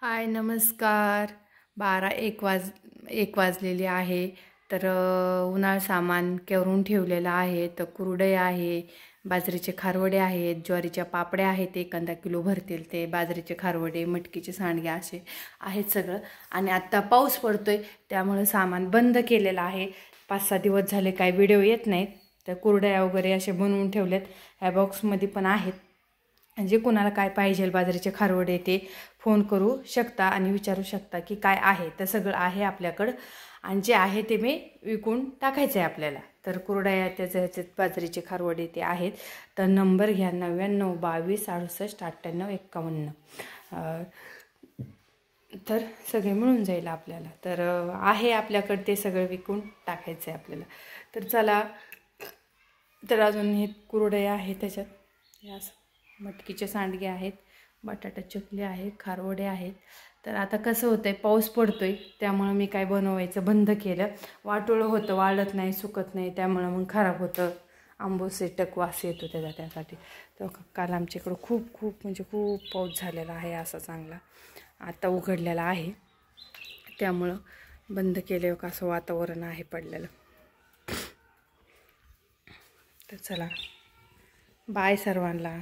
हाय नमस्कार. 1 वाजलेले आहे. तर उन्हाळ सामान करून ठेवलेलं आहे. तर कुरडई आहे, बाजरीचे खारवडे आहेत, ज्वारीच्या पापड्या आहेत, 1 किलो भरतील ते, बाजरीचे खारवडे, मटकीचे सांडगे असे आहेत सगळं. आणि आत्ता पाऊस पडतोय त्यामुळे सामान बंद केलेलं आहे. 5-6 दिवस झाले काही व्हिडिओ येत नाहीत. तर कुरडया वगैरे असे बनवून ठेवलेत. ह्या बॉक्समध्ये पण आहेत. जे कोणाला काय पाहिजे बाजरीचे खारवडे ते फोन करू शकता आणि विचारू शकता की काय आहे. तर सगळं आहे आपल्याकडं आणि जे आहे ते मी विकून टाकायचं आहे आपल्याला. तर कुरडया ह्याच्यात बाजरीचे खारवडे ते आहेत. तर नंबर घ्या 99 22 68 98 51. तर सगळे मिळून जाईल आपल्याला. तर आहे आपल्याकडे ते सगळं विकून टाकायचं आहे आपल्याला. तर चला. तर अजून हे कुरडया आहे, त्याच्यात हे असं मटकीचे सांडगे आहेत, बटाटा चकली आहे, खारवडे आहेत. तर आता कसं होतं आहे, पाऊस पडतो आहे त्यामुळं मी काय बनवायचं बंद केलं. वाटोळं होतं, वाळत नाही, सुकत नाही, त्यामुळं मग खराब होतं, आंबोसेटक वास येतो त्यासाठी. तर काल आमच्याकडं खूप म्हणजे खूप पाऊस झालेला आहे असा चांगला. आता उघडलेला आहे त्यामुळं बंद केलं का असं वातावरण आहे पडलेलं. तर चला, बाय सर्वांना.